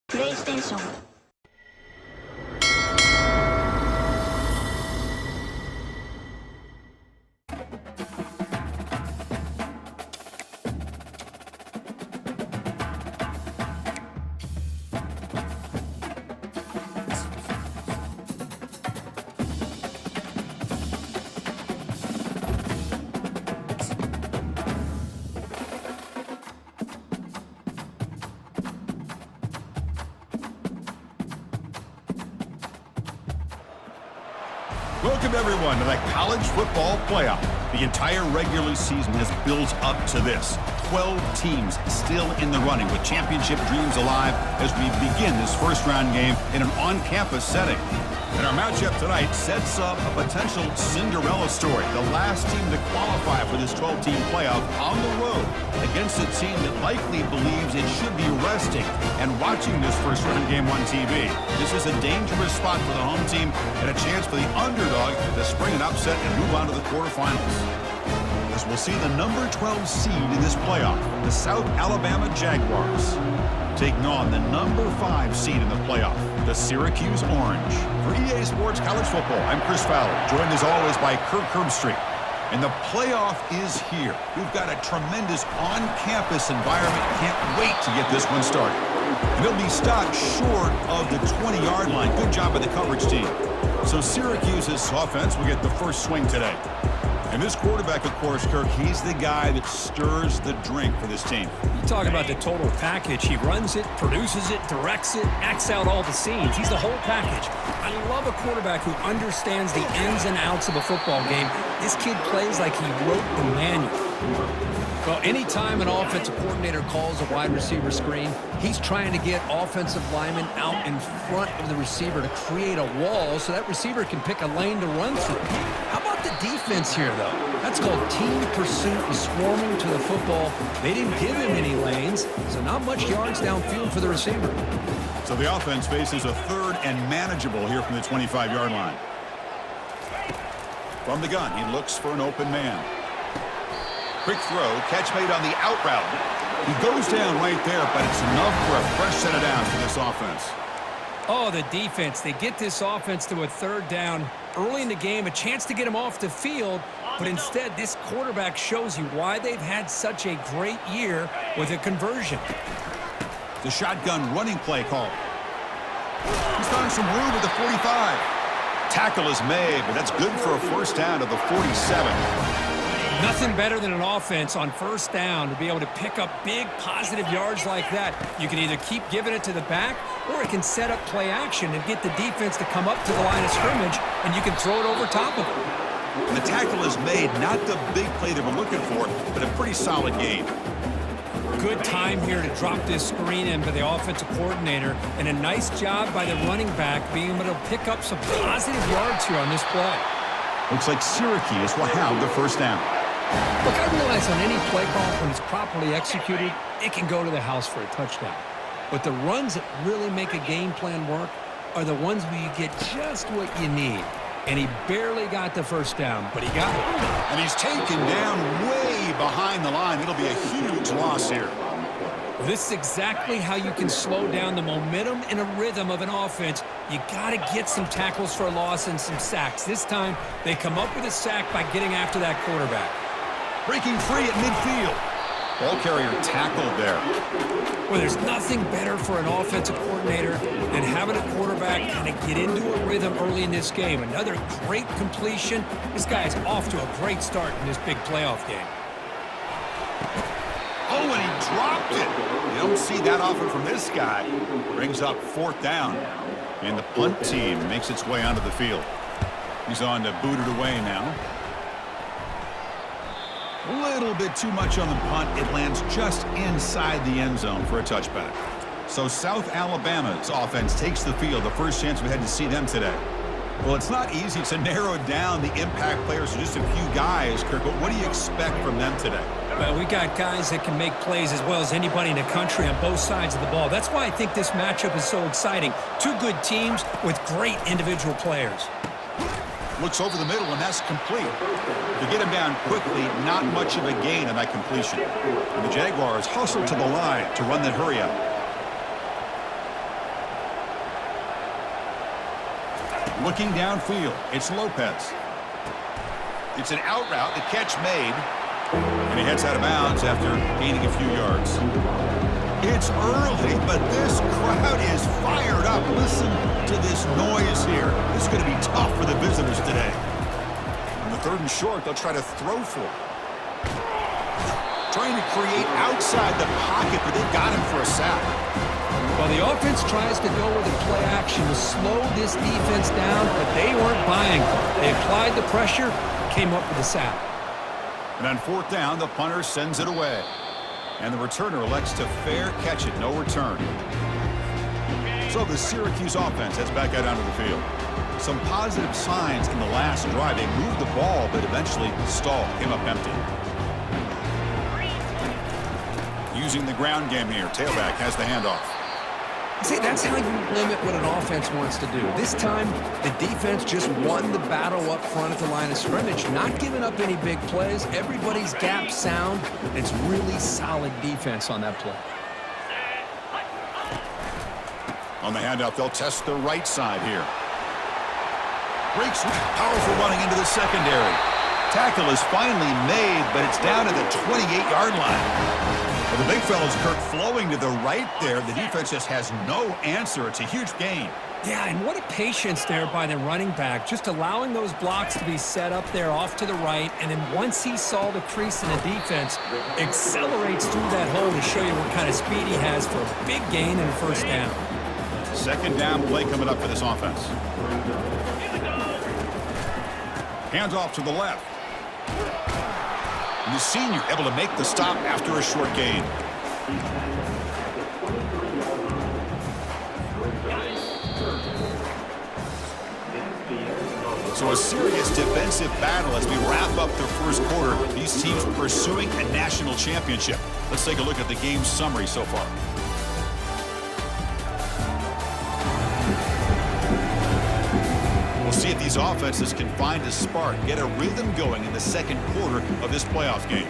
プレイステーション。Welcome, everyone, to the college football playoff. The entire regular season has built up to this. 12 teams still in the running with championship dreams alive as we begin this first-round game in an on-campus setting. And our matchup tonight sets up a potential Cinderella story. The last team to qualify for this 12-team playoff on the road against a team that likely believes it should be resting and watching this first-round game on TV. This is a dangerous spot for the home team and a chance for the underdog to spring an upset and move on to the quarterfinals. As we'll see the number 12 seed in this playoff, the South Alabama Jaguars, taking on the number 5 seed in the playoff, the Syracuse Orange. For EA Sports College Football, I'm Chris Fowler, joined as always by Kirk Herbstreit. And the playoff is here. We've got a tremendous on-campus environment. Can't wait to get this one started. And it'll be stopped short of the 20-yard line. Good job by the coverage team. So Syracuse's offense will get the first swing today. And this quarterback, of course, Kirk, he's the guy that stirs the drink for this team. You talk about the total package. He runs it, produces it, directs it, acts out all the scenes. He's the whole package. I love a quarterback who understands the ins and outs of a football game. This kid plays like he wrote the manual. Well, anytime an offensive coordinator calls a wide receiver screen, he's trying to get offensive linemen out in front of the receiver to create a wall so that receiver can pick a lane to run through. How about the defense here, though? That's called team pursuit and swarming to the football. They didn't give him any lanes, so not much yards downfield for the receiver. So the offense faces a third and manageable here from the 25-yard line. From the gun, he looks for an open man. Quick throw, catch made on the out route. He goes down right there, but it's enough for a fresh set of downs for this offense. Oh, the defense. They get this offense to a third down early in the game, a chance to get him off the field, but instead this quarterback shows you why they've had such a great year with a conversion. The shotgun running play call. He's found some room at the 45. Tackle is made, but that's good for a first down to the 47. Nothing better than an offense on first down to be able to pick up big positive yards like that. You can either keep giving it to the back, or it can set up play action and get the defense to come up to the line of scrimmage, and you can throw it over top of it. And the tackle is made, not the big play they were looking for, but a pretty solid game. Good time here to drop this screen in by the offensive coordinator, and a nice job by the running back being able to pick up some positive yards here on this play. Looks like Syracuse will have the first down. Look, I realize on any play call, when it's properly executed, it can go to the house for a touchdown. But the runs that really make a game plan work are the ones where you get just what you need. And he barely got the first down, but he got it. And he's taken down way behind the line. It'll be a huge loss here. This is exactly how you can slow down the momentum and a rhythm of an offense. You got to get some tackles for a loss and some sacks. This time, they come up with a sack by getting after that quarterback. Breaking free at midfield. Ball carrier tackled there. Well, there's nothing better for an offensive coordinator than having a quarterback kind of get into a rhythm early in this game. Another great completion. This guy is off to a great start in this big playoff game. Oh, and he dropped it. You don't see that often from this guy. Brings up fourth down. And the punt team makes its way onto the field. He's on to boot it away now. A little bit too much on the punt. It lands just inside the end zone for a touchback. So South Alabama's offense takes the field. The first chance we had to see them today. Well, it's not easy to narrow down the impact players to just a few guys, Kirk, but what do you expect from them today? Well, we got guys that can make plays as well as anybody in the country on both sides of the ball. That's why I think this matchup is so exciting. Two good teams with great individual players. Looks over the middle, and that's complete. To get him down quickly, not much of a gain on that completion. And the Jaguars hustle to the line to run that hurry up. Looking downfield, it's Lopez. It's an out route, the catch made, and he heads out of bounds after gaining a few yards. It's early, but this crowd is fired up. Listen to this noise here. This is going to be tough for the visitors today. On the 3rd and short, they'll try to throw for it. Trying to create outside the pocket, but they've got him for a sack. Well, the offense tries to go with a play action to slow this defense down, but they weren't buying. They applied the pressure, came up with a sack. And on 4th down, the punter sends it away. And the returner elects to fair catch it, no return. So the Syracuse offense heads back out onto the field. Some positive signs in the last drive. They moved the ball, but eventually stalled, came up empty. Using the ground game here, tailback has the handoff. See, that's how you limit what an offense wants to do. This time, the defense just won the battle up front at the line of scrimmage, not giving up any big plays. Everybody's gap sound. It's really solid defense on that play. On the handoff, they'll test the right side here. Breaks, powerful running into the secondary. Tackle is finally made, but it's down at the 28-yard line. Well, the big fella's Kirk flowing to the right there. The defense just has no answer. It's a huge gain. Yeah, and what a patience there by the running back, just allowing those blocks to be set up there off to the right, and then once he saw the crease in the defense, accelerates through that hole to show you what kind of speed he has for a big gain and a 1st down. 2nd down play coming up for this offense. Hands off to the left. And the senior able to make the stop after a short gain. So a serious defensive battle as we wrap up the 1st quarter. These teams pursuing a national championship. Let's take a look at the game summary so far. We'll see if these offenses can find a spark, get a rhythm going in the 2nd quarter of this playoff game.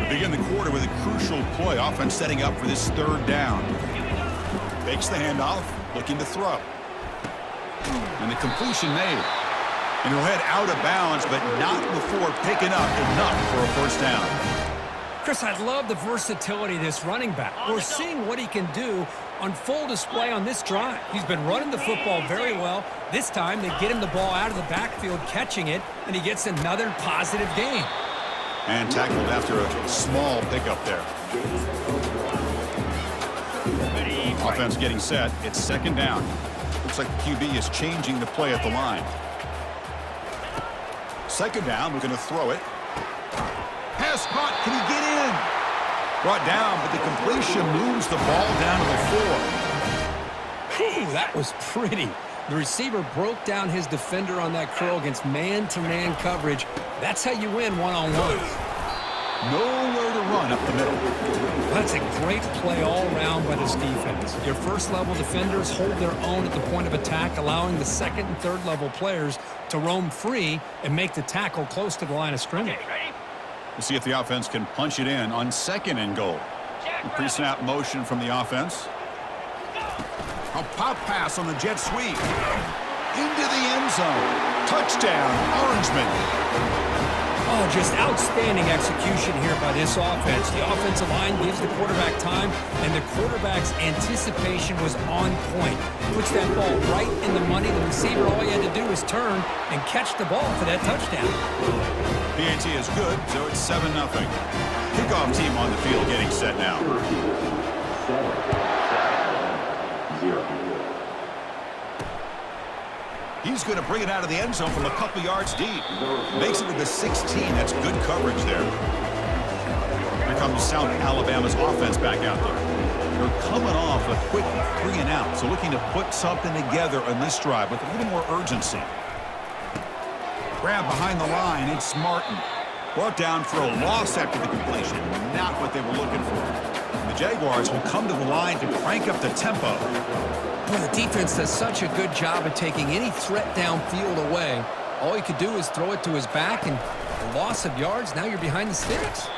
We begin the quarter with a crucial play. Offense setting up for this 3rd down. Fakes the handoff, looking to throw. And the completion made. And he'll head out of bounds, but not before picking up enough for a 1st down. Chris, I love the versatility of this running back. We're seeing what he can do on full display on this drive. He's been running the football very well. This time, they get him the ball out of the backfield, catching it, and he gets another positive gain. And tackled after a small pickup there. Offense getting set. It's 2nd down. Looks like the QB is changing the play at the line. 2nd down, we're going to throw it. Pass caught. Can he get in? Brought down, but the completion moves the ball down to the 4. Ooh, that was pretty. The receiver broke down his defender on that curl against man-to-man coverage. That's how you win one-on-ones. Nowhere to run up the middle. That's a great play all around by this defense. Your 1st-level defenders hold their own at the point of attack, allowing the 2nd and 3rd-level players to roam free and make the tackle close to the line of scrimmage. We'll see if the offense can punch it in on 2nd and goal. Pre-snap motion from the offense. A pop pass on the jet sweep. Into the end zone. Touchdown, Orangemen. Oh, just outstanding execution here by this offense. The offensive line gives the quarterback time, and the quarterback's anticipation was on point. Puts that ball right in the money. The receiver, all he had to do was turn and catch the ball for that touchdown. PAT is good, so it's 7-0. Kickoff team on the field getting set now. 7-0. He's going to bring it out of the end zone from a couple yards deep. Makes it to the 16. That's good coverage there. Here comes South Alabama's offense back out there. They're coming off a quick 3-and-out, so looking to put something together on this drive with a little more urgency. Grab behind the line. It's Martin. Brought down for a loss after the completion. Not what they were looking for. The Jaguars will come to the line to crank up the tempo. Well, the defense does such a good job of taking any threat downfield away. All he could do is throw it to his back, and a loss of yards, now you're behind the sticks.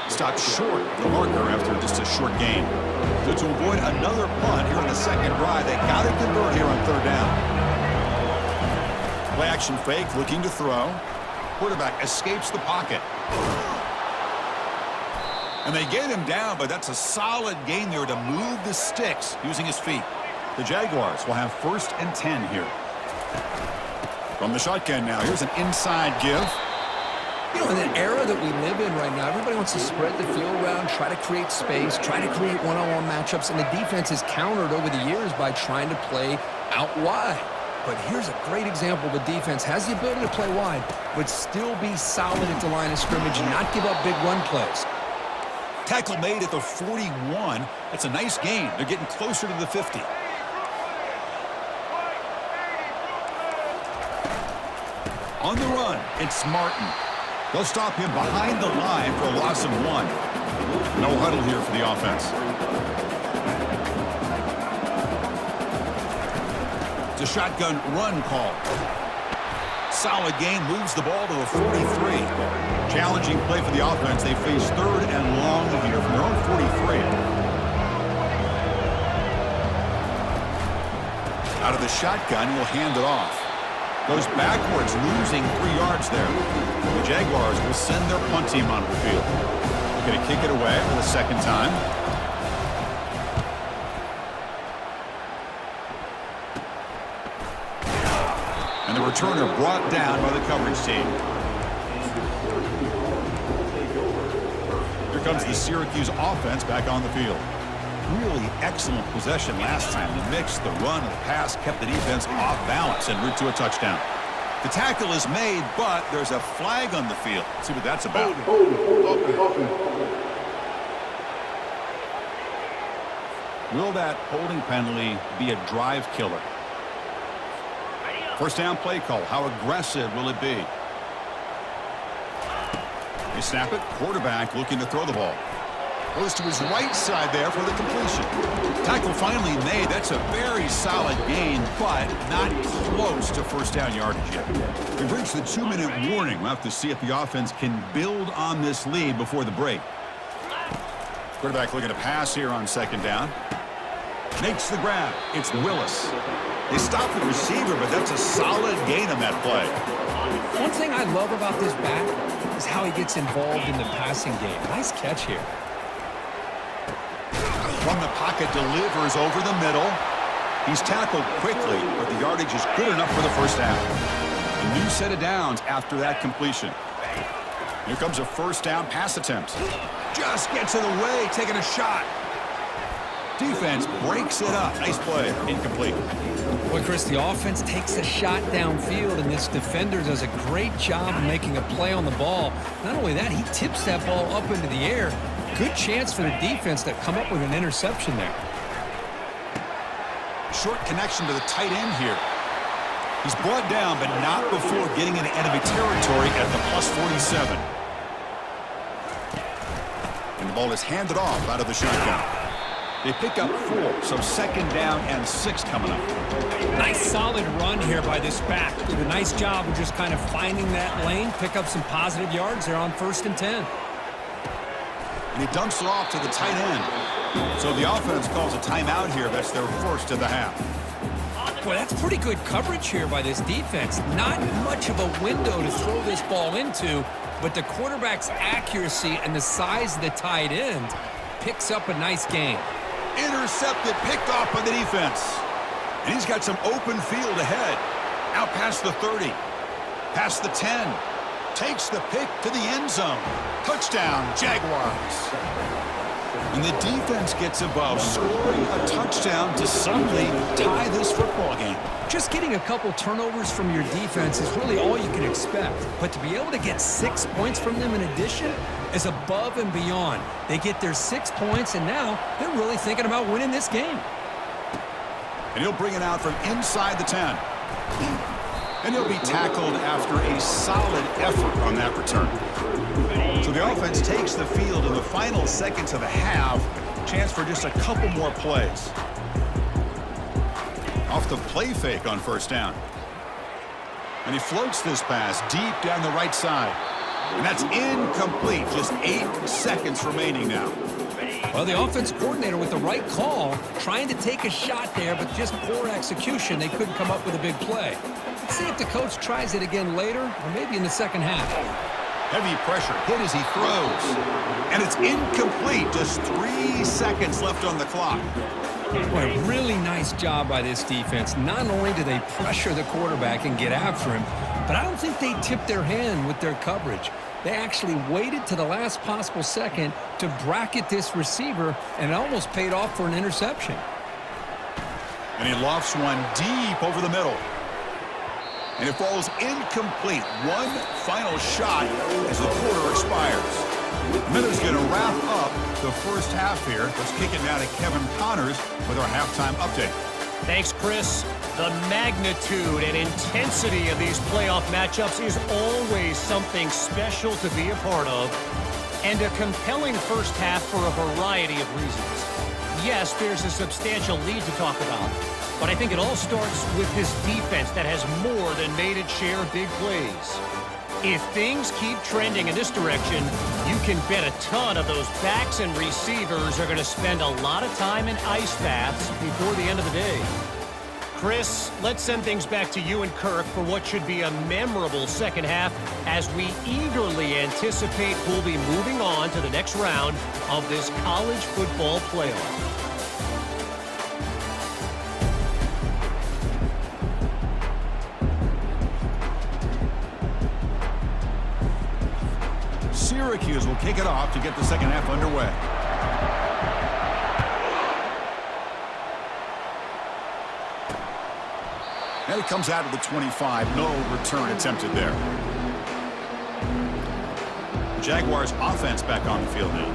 Stopped short of the marker after just a short gain. So to avoid another punt here on the 2nd drive, they got to convert here on 3rd down. Play action fake, looking to throw. Quarterback escapes the pocket. And they get him down, but that's a solid gain there to move the sticks using his feet. The Jaguars will have 1st and 10 here. From the shotgun now, here's an inside give. You know, in the era that we live in right now, everybody wants to spread the field around, try to create space, try to create one-on-one matchups, and the defense is countered over the years by trying to play out wide. But here's a great example. The defense has the ability to play wide, but still be solid at the line of scrimmage and not give up big run plays. Tackle made at the 41. That's a nice gain. They're getting closer to the 50. On the run, it's Martin. They'll stop him behind the line for a loss of 1. No huddle here for the offense. It's a shotgun run call. Solid gain, moves the ball to the 43. Challenging play for the offense. They face 3rd and long here from their own 43. Out of the shotgun, he'll hand it off. Goes backwards, losing 3 yards there. The Jaguars will send their punt team onto the field. They're going to kick it away for the 2nd time. And the returner brought down by the coverage team. Here comes the Syracuse offense back on the field. Really excellent possession last time. The mix, the run, the pass kept the defense off balance en route to a touchdown. The tackle is made, but there's a flag on the field. Let's see what that's about. Will that holding penalty be a drive killer? 1st down play call. How aggressive will it be? They snap it. Quarterback looking to throw the ball. Goes to his right side there for the completion. Tackle finally made. That's a very solid gain, but not close to 1st down yardage yet. We've reached the 2-minute warning. We'll have to see if the offense can build on this lead before the break. Quarterback looking to pass here on 2nd down. Makes the grab. It's Willis. They stop the receiver, but that's a solid gain on that play. One thing I love about this back is how he gets involved in the passing game. Nice catch here. From the pocket, delivers over the middle. He's tackled quickly, but the yardage is good enough for the 1st down. A new set of downs after that completion. Here comes a 1st down pass attempt. Just gets in the way, taking a shot. Defense breaks it up. Nice play. Incomplete. Well, Chris, the offense takes a shot downfield, and this defender does a great job of making a play on the ball. Not only that, he tips that ball up into the air. Good chance for the defense to come up with an interception there. Short connection to the tight end here. He's brought down, but not before getting into enemy territory at the +47. And the ball is handed off out of the shotgun. They pick up 4, so 2nd down and 6 coming up. Nice solid run here by this back. Did a nice job of just kind of finding that lane, pick up some positive yards there on 1st and 10. And he dumps it off to the tight end. So the offense calls a timeout here. That's their 1st of the half. Boy, that's pretty good coverage here by this defense. Not much of a window to throw this ball into, but the quarterback's accuracy and the size of the tight end picks up a nice gain. Intercepted, picked off by the defense. And he's got some open field ahead. Out past the 30. Past the 10. Takes the pick to the end zone. Touchdown, Jaguars. And the defense gets above, scoring a touchdown to suddenly tie this football game. Just getting a couple turnovers from your defense is really all you can expect. But to be able to get 6 points from them in addition is above and beyond. They get their 6 points, and now they're really thinking about winning this game. And he'll bring it out from inside the 10. And he'll be tackled after a solid effort on that return. So the offense takes the field in the final seconds of the half. Chance for just a couple more plays. Off the play fake on 1st down. And he floats this pass deep down the right side. And that's incomplete. Just 8 seconds remaining now. Well, the offense coordinator with the right call, trying to take a shot there, but just poor execution. They couldn't come up with a big play. Let's see if the coach tries it again later, or maybe in the second half. Heavy pressure hit as he throws. And it's incomplete. Just 3 seconds left on the clock. Boy, a really nice job by this defense. Not only do they pressure the quarterback and get after him, but I don't think they tipped their hand with their coverage. They actually waited to the last possible second to bracket this receiver, and it almost paid off for an interception. And he lofts one deep over the middle. And it falls incomplete. One final shot as the quarter expires. The Minnows going to wrap up the first half here. Let's kick it now to Kevin Connors with our halftime update. Thanks, Chris. The magnitude and intensity of these playoff matchups is always something special to be a part of, and a compelling first half for a variety of reasons. Yes, there's a substantial lead to talk about, but I think it all starts with this defense that has more than made its share of big plays. If things keep trending in this direction, you can bet a ton of those backs and receivers are going to spend a lot of time in ice baths before the end of the day. Chris, let's send things back to you and Kirk for what should be a memorable second half as we eagerly anticipate who'll be moving on to the next round of this college football playoff. Syracuse will kick it off to get the second half underway. And it comes out of the 25. No return attempted there. The Jaguars offense back on the field now.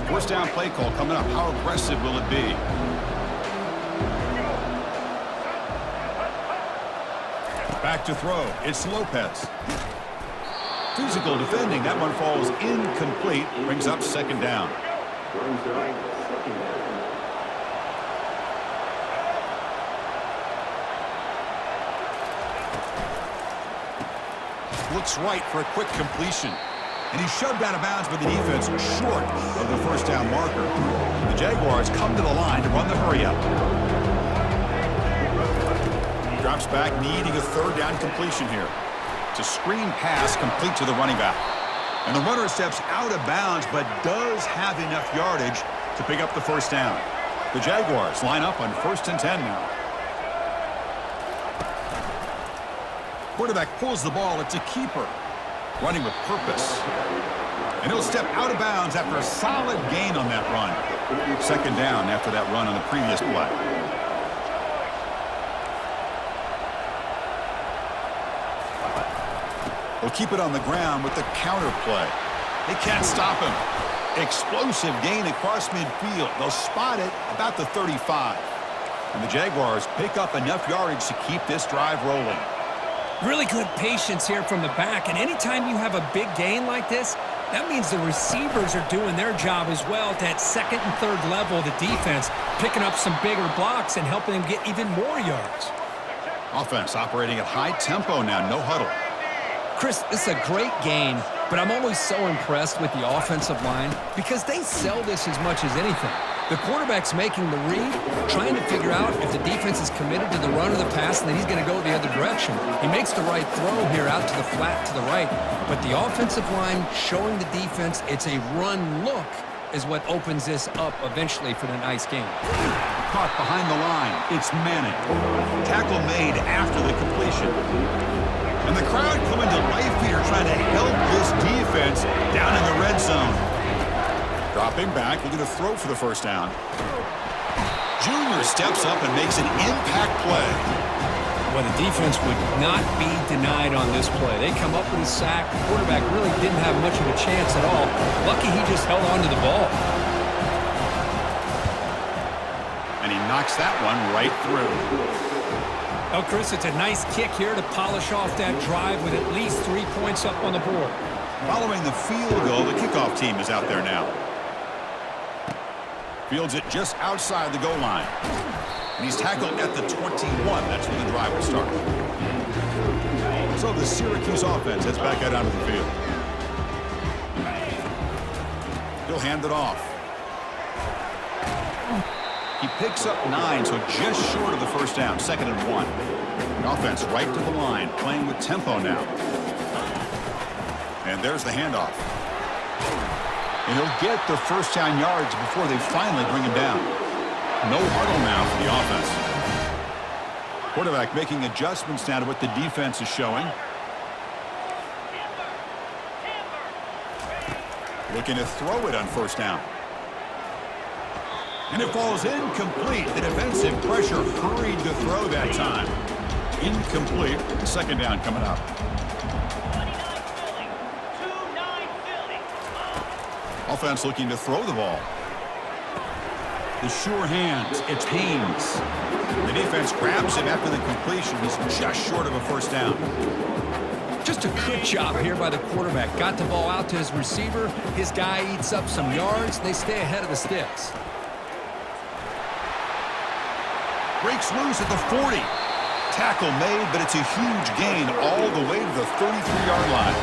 First down play call coming up. How aggressive will it be? Back to throw. It's Lopez. Physical defending. That one falls incomplete. Brings up second down. Looks right for a quick completion. And he's shoved out of bounds by the defense short of the first down marker. The Jaguars come to the line to run the hurry-up. Drops back, needing a third down completion here. It's a screen pass complete to the running back. And the runner steps out of bounds, but does have enough yardage to pick up the first down. The Jaguars line up on 1st and 10 now. Quarterback pulls the ball. It's a keeper. Running with purpose. And he'll step out of bounds after a solid gain on that run. Second down after that run on the previous play. They'll keep it on the ground with the counter play. They can't stop him. Explosive gain across midfield. They'll spot it about the 35. And the Jaguars pick up enough yardage to keep this drive rolling. Really good patience here from the back, and anytime you have a big gain like this, that means the receivers are doing their job as well at that second and third level of the defense, picking up some bigger blocks and helping them get even more yards. Offense operating at high tempo now, no huddle. Chris, this is a great gain, but I'm always so impressed with the offensive line because they sell this as much as anything. The quarterback's making the read, trying to figure out if the defense is committed to the run or the pass, and then he's going to go the other direction. He makes the right throw here out to the flat to the right, but the offensive line showing the defense it's a run look is what opens this up eventually for the nice game. Caught behind the line. It's Manning. Tackle made after the completion. And the crowd coming to life here trying to help this defense down in the red zone. Dropping back, looking to throw for the first down. Junior steps up and makes an impact play. Well, the defense would not be denied on this play. They come up with a sack. The quarterback really didn't have much of a chance at all. Lucky he just held on to the ball. And he knocks that one right through. Oh, Chris, it's a nice kick here to polish off that drive with at least 3 points up on the board. Following the field goal, the kickoff team is out there now. Fields it just outside the goal line. And he's tackled at the 21. That's where the drive will start. So the Syracuse offense heads back out onto the field. He'll hand it off. He picks up 9, so just short of the first down, 2nd and 1. The offense right to the line, playing with tempo now. And there's the handoff. And he'll get the first down yards before they finally bring him down. No huddle now for the offense. Quarterback making adjustments now to what the defense is showing. Looking to throw it on first down. And it falls incomplete. The defensive pressure hurried to throw that time. Incomplete. 2nd down coming up. Offense looking to throw the ball. The sure hands. It's Haynes. The defense grabs him after the completion. He's just short of a first down. Just a good job here by the quarterback. Got the ball out to his receiver. His guy eats up some yards. They stay ahead of the sticks. Breaks loose at the 40. Tackle made, but it's a huge gain all the way to the 33-yard line.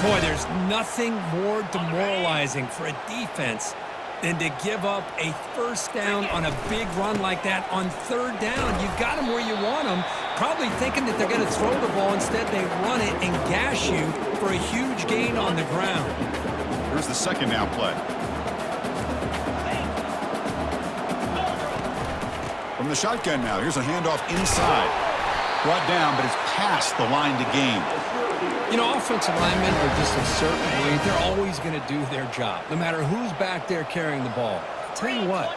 Boy, there's nothing more demoralizing for a defense than to give up a first down on a big run like that on 3rd down. You got them where you want them, probably thinking that they're going to throw the ball. Instead, they run it and gash you for a huge gain on the ground. Here's the 2nd down play. From the shotgun now, here's a handoff inside. Brought down, but it's past the line to gain. You know, offensive linemen are just a certain way. They're always going to do their job, no matter who's back there carrying the ball. I'll tell you what,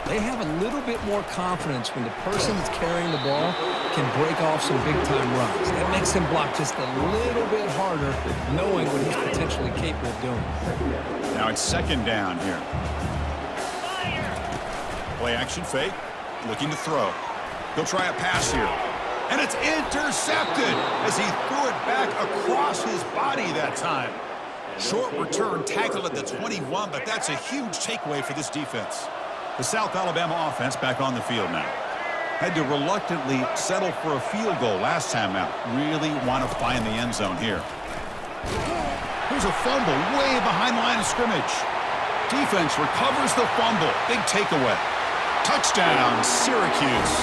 they have a little bit more confidence when the person that's carrying the ball can break off some big-time runs. That makes him block just a little bit harder, knowing what he's potentially capable of doing. Now it's 2nd down here. Play action fake, looking to throw. He'll try a pass here. And it's intercepted as he threw it back across his body that time. Short return tackled at the 21, but that's a huge takeaway for this defense. The South Alabama offense back on the field now. Had to reluctantly settle for a field goal last time out. Really want to find the end zone here. Here's a fumble way behind the line of scrimmage. Defense recovers the fumble. Big takeaway. Touchdown, Syracuse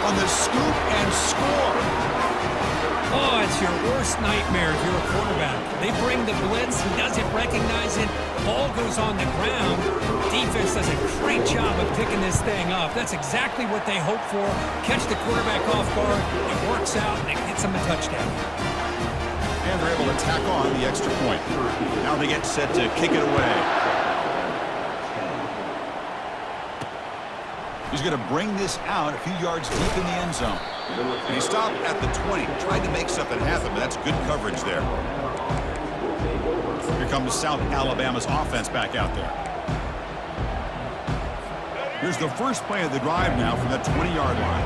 on the scoop and score. Oh, it's your worst nightmare if you're a quarterback. They bring the blitz. He doesn't recognize it. Ball goes on the ground. Defense does a great job of picking this thing up. That's exactly what they hope for. Catch the quarterback off guard. It works out, and it gets them a touchdown. And they're able to tack on the extra point. Now they get set to kick it away. He's going to bring this out a few yards deep in the end zone. And he stopped at the 20, tried to make something happen, but that's good coverage there. Here comes South Alabama's offense back out there. Here's the first play of the drive now from that 20-yard line.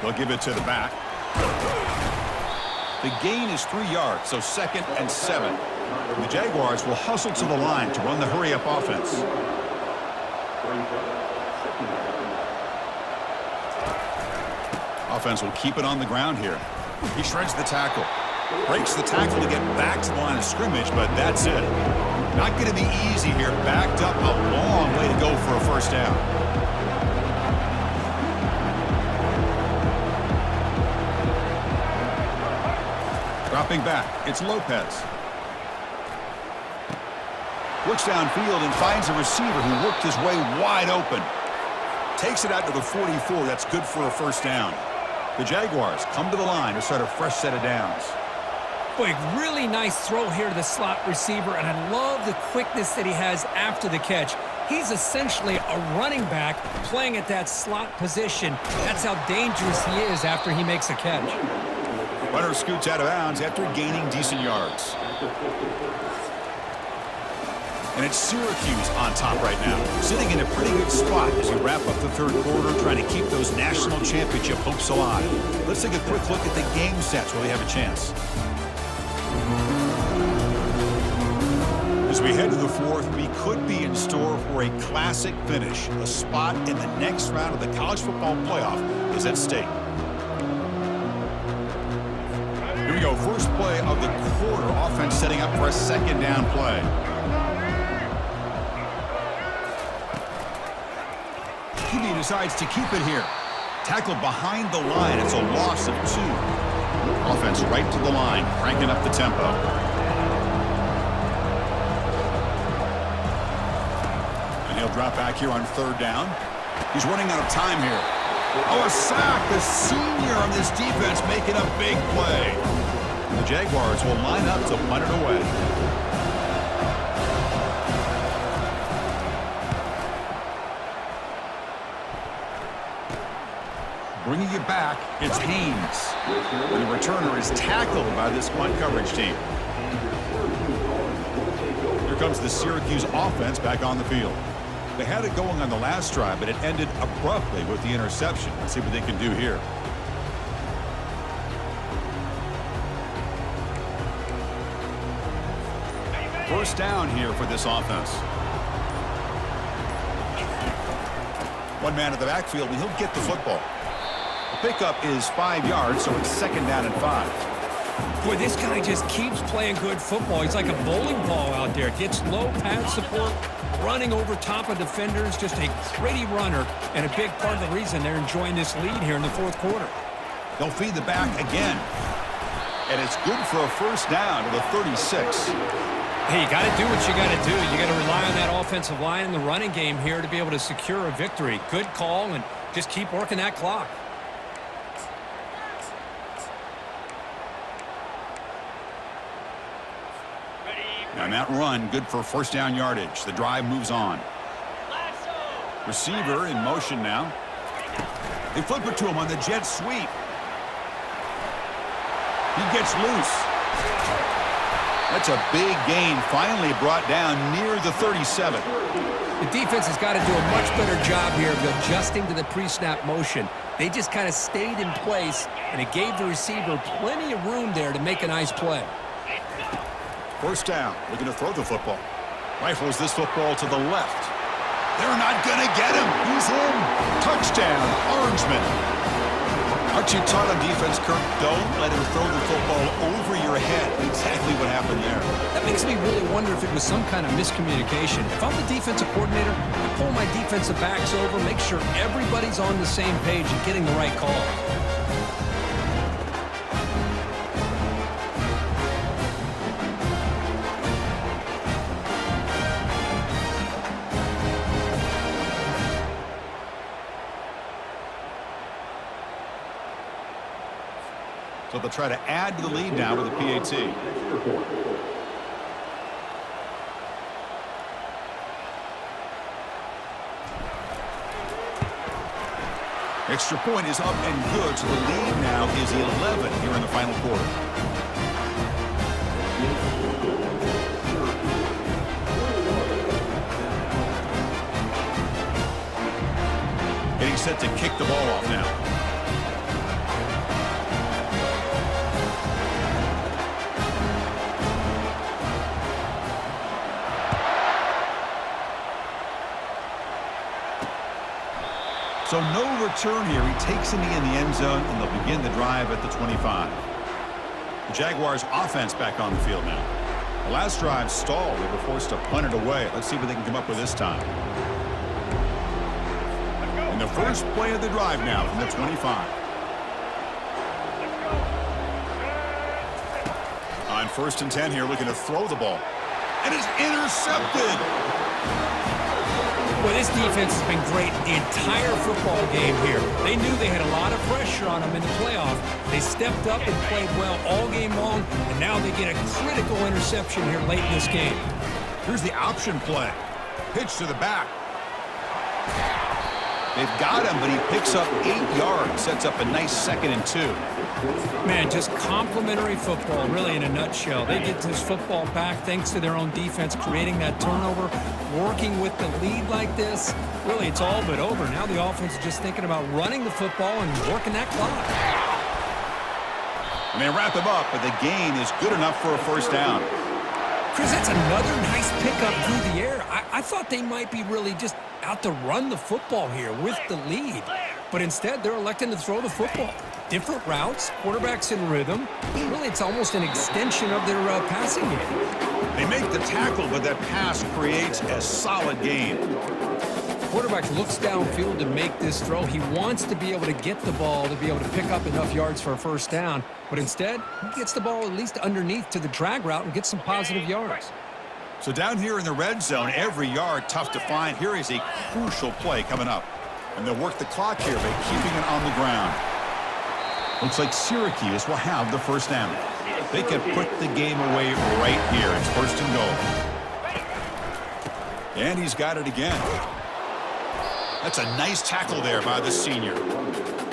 They'll give it to the back. The gain is 3 yards, so 2nd and 7. The Jaguars will hustle to the line to run the hurry-up offense. Offense will keep it on the ground here. He shreds the tackle. Breaks the tackle to get back to the line of scrimmage, but that's it. Not going to be easy here. Backed up a long way to go for a first down. Dropping back, it's Lopez. Looks downfield and finds a receiver who worked his way wide open. Takes it out to the 44. That's good for a first down. The Jaguars come to the line to start a fresh set of downs. Boy, really nice throw here to the slot receiver, and I love the quickness that he has after the catch. He's essentially a running back playing at that slot position. That's how dangerous he is after he makes a catch. Runner scoots out of bounds after gaining decent yards. And it's Syracuse on top right now, sitting in a pretty good spot as we wrap up the 3rd quarter, trying to keep those national championship hopes alive. Let's take a quick look at the game sets while we have a chance. As we head to the 4th, we could be in store for a classic finish. A spot in the next round of the college football playoff is at stake. first play of the quarter. Offense setting up for a second down play. QB decides to keep it here. Tackled behind the line. It's a loss of 2. Offense right to the line, cranking up the tempo. And he'll drop back here on 3rd down. He's running out of time here. Oh, a sack. The senior on this defense making a big play. And the Jaguars will line up to punt it away. Bringing it back, it's Haynes. And the returner is tackled by this punt coverage team. Here comes the Syracuse offense back on the field. They had it going on the last drive, but it ended abruptly with the interception. Let's see what they can do here. First down here for this offense. One man at the backfield, and he'll get the football. The pickup is 5 yards, so it's 2nd down and 5. Boy, this guy just keeps playing good football. He's like a bowling ball out there. Gets low pad support, running over top of defenders. Just a gritty runner, and a big part of the reason they're enjoying this lead here in the 4th quarter. They'll feed the back again. And it's good for a first down to the 36. Hey, you got to do what you got to do. You got to rely on that offensive line in the running game here to be able to secure a victory. Good call, and just keep working that clock. And that run, good for first down yardage. The drive moves on. Receiver in motion now. They flip it to him on the jet sweep. He gets loose. That's a big gain, finally brought down near the 37. The defense has got to do a much better job here of adjusting to the pre-snap motion. They just kind of stayed in place, and it gave the receiver plenty of room there to make a nice play. First down, looking to throw the football. Rifles this football to the left. They're not going to get him. He's in. Touchdown, Orangeman. Aren't you taught on defense, Kirk? Don't let him throw the football over your head. Exactly what happened there. That makes me really wonder if it was some kind of miscommunication. If I'm the defensive coordinator, I pull my defensive backs over, make sure everybody's on the same page and getting the right call. So they'll try to add to the lead now with a PAT. Extra point is up and good, so the lead now is 11 here in the final quarter. Getting set to kick the ball off now. So no return here. He takes it in the end zone, and they'll begin the drive at the 25. The Jaguars offense back on the field now. The last drive stalled. They were forced to punt it away. Let's see what they can come up with this time. And the first play of the drive now from the 25. On 1st and 10 here, looking to throw the ball. And it's intercepted. Well, this defense has been great the entire football game here. They knew they had a lot of pressure on them in the playoff. They stepped up and played well all game long, and now they get a critical interception here late in this game. Here's the option play. Pitch to the back. They've got him, but he picks up 8 yards. Sets up a nice 2nd and 2. Man, just complimentary football, really, in a nutshell. They get this football back thanks to their own defense, creating that turnover, working with the lead like this. Really, it's all but over. Now the offense is just thinking about running the football and working that clock. And they wrap him up, but the gain is good enough for a first down. Chris, that's another nice pickup through the air. I thought they might be really just out to run the football here with the lead. But instead, they're electing to throw the football. Different routes, quarterbacks in rhythm. Really, it's almost an extension of their passing game. They make the tackle, but that pass creates a solid gain. Quarterback looks downfield to make this throw. He wants to be able to get the ball to be able to pick up enough yards for a first down. But instead, he gets the ball at least underneath to the drag route and gets some positive yards. So down here in the red zone, every yard tough to find. Here is a crucial play coming up. And they'll work the clock here by keeping it on the ground. Looks like Syracuse will have the first down. They can put the game away right here. It's first and goal. And he's got it again. That's a nice tackle there by the senior.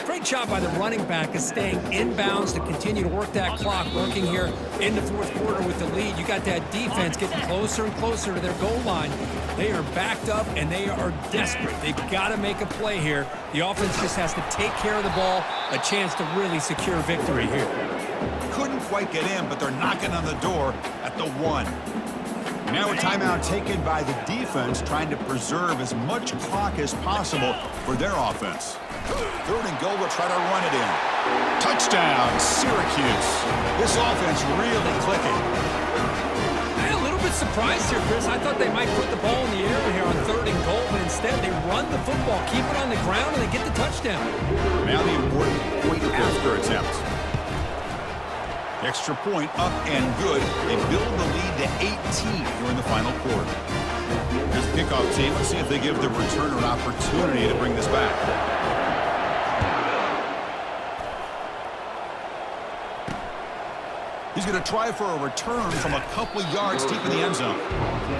Great job by the running back of staying inbounds to continue to work that clock, working here in the fourth quarter with the lead. You got that defense getting closer and closer to their goal line. They are backed up, and they are desperate. They've got to make a play here. The offense just has to take care of the ball, a chance to really secure victory here. Couldn't quite get in, but they're knocking on the door at the 1. Now a timeout taken by the defense, trying to preserve as much clock as possible for their offense. Third and goal, will try to run it in. Touchdown, Syracuse. This offense really clicking. I'm a little bit surprised here, Chris. I thought they might put the ball in the air here on third and goal, but instead they run the football, keep it on the ground, and they get the touchdown. Now the important point after attempt. Extra point up and good. They build the lead to 18 here in the final quarter. Here's the kickoff team. Let's see if they give the returner an opportunity to bring this back. He's going to try for a return from a couple of yards deep in the end zone.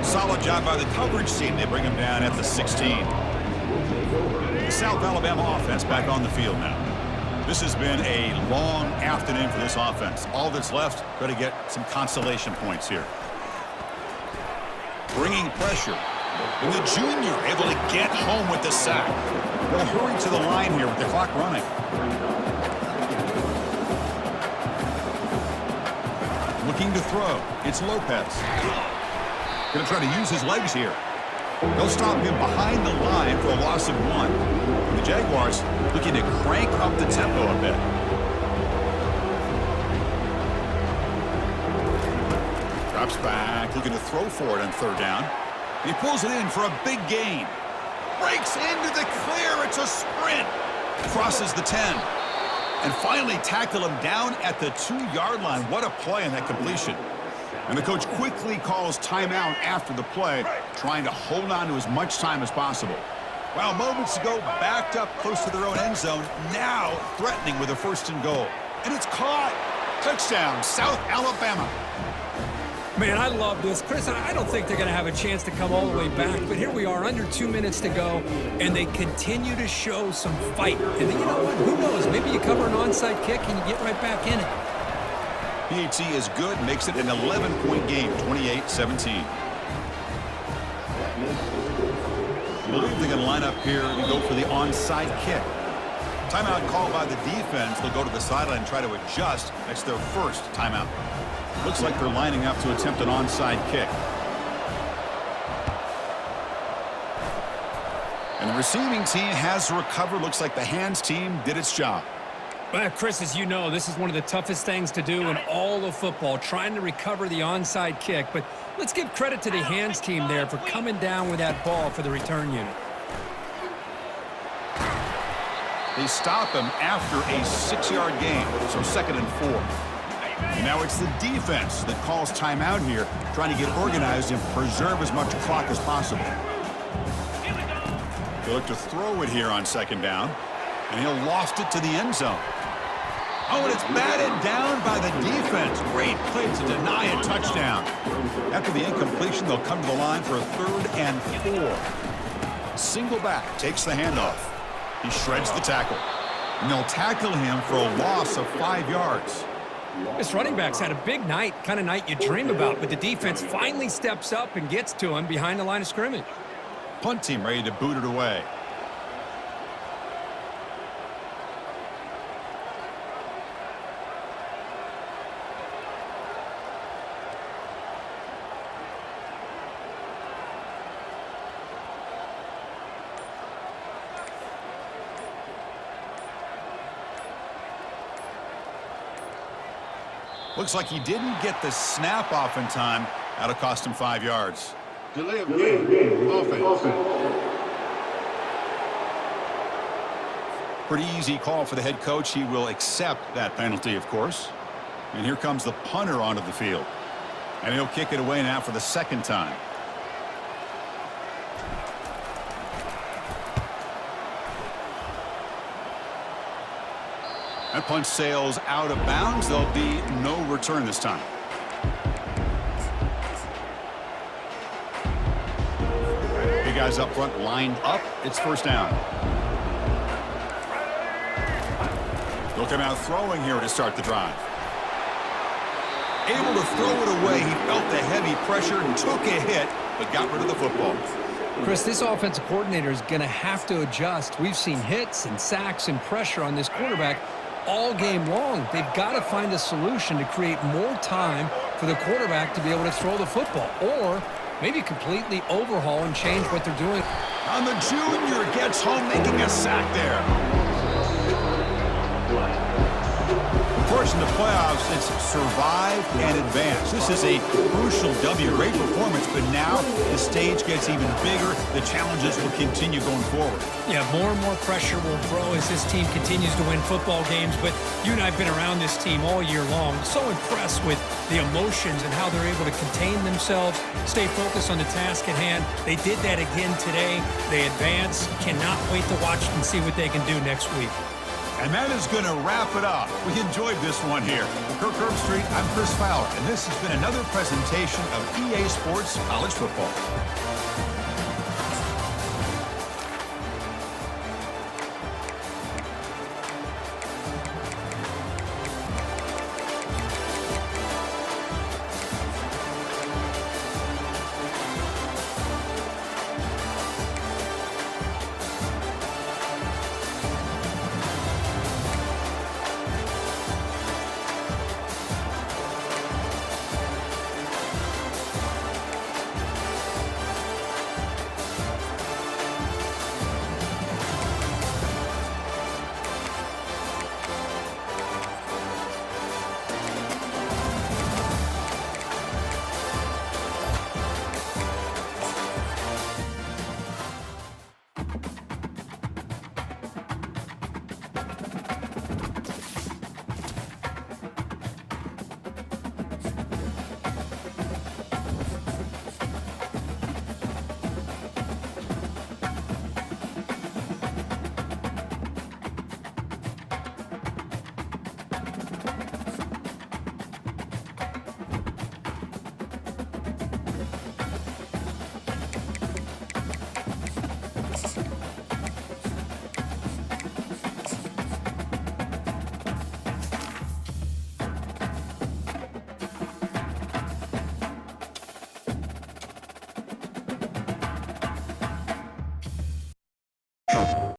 Solid job by the coverage team. They bring him down at the 16. The South Alabama offense back on the field now. This has been a long afternoon for this offense. All that's left, got to get some consolation points here. Bringing pressure. And the junior able to get home with the sack. They'll hurry to the line here with the clock running. Looking to throw. It's Lopez. Going to try to use his legs here. They'll stop him behind the line for a loss of 1. And the Jaguars looking to crank up the tempo a bit. Drops back, looking to throw for it on third down. He pulls it in for a big gain. Breaks into the clear. It's a sprint. Crosses the 10. And finally tackle him down at the 2-yard line. What a play on that completion. And the coach quickly calls timeout after the play, trying to hold on to as much time as possible. Well, moments ago, backed up close to their own end zone, now threatening with a first and goal. And it's caught. Touchdown, South Alabama. Man, I love this. Chris, I don't think they're going to have a chance to come all the way back, but here we are, under 2 minutes to go, and they continue to show some fight. And then, you know what? Who knows? Maybe you cover an onside kick and you get right back in it. PAT is good, makes it an 11-point game, 28-17. I believe they're going to line up here and go for the onside kick. Timeout called by the defense. They'll go to the sideline and try to adjust. That's their first timeout. Looks like they're lining up to attempt an onside kick. And the receiving team has recovered. Looks like the hands team did its job. Well, Chris, as you know, this is one of the toughest things to do in all of football, trying to recover the onside kick. But let's give credit to the hands team there for coming down with that ball for the return unit. They stop him after a 6-yard gain, so 2nd and 4. And now it's the defense that calls timeout here, trying to get organized and preserve as much clock as possible. They look to throw it here on 2nd down, and he'll loft it to the end zone. Oh, and it's batted down by the defense. Great play to deny a touchdown. After the incompletion, they'll come to the line for a 3rd and 4. Single back takes the handoff. He shreds the tackle. And they'll tackle him for a loss of 5 yards. This running back's had a big night, kind of night you dream about, but the defense finally steps up and gets to him behind the line of scrimmage. Punt team ready to boot it away. Looks like he didn't get the snap off in time. That'll cost him 5 yards. Delay of game. Offense. Pretty easy call for the head coach. He will accept that penalty, of course. And here comes the punter onto the field. And he'll kick it away now for the second time. That punt sails out of bounds. There'll be no return this time. Big guys up front lined up. It's first down. They'll come out throwing here to start the drive. Able to throw it away. He felt the heavy pressure and took a hit, but got rid of the football. Chris, this offensive coordinator is going to have to adjust. We've seen hits and sacks and pressure on this quarterback all game long. They've got to find a solution to create more time for the quarterback to be able to throw the football, or maybe completely overhaul and change what they're doing. On the junior, gets home, making a sack there. Of course, in the playoffs, it's survive and advance. This is a crucial W. Great performance, but now the stage gets even bigger. The challenges will continue going forward. Yeah, more and more pressure will grow as this team continues to win football games, but you and I have been around this team all year long. So impressed with the emotions and how they're able to contain themselves, stay focused on the task at hand. They did that again today. They advance. Cannot wait to watch and see what they can do next week. And that is going to wrap it up. We enjoyed this one here. For Kirk Herbstreit, I'm Chris Fowler, and this has been another presentation of EA Sports College Football.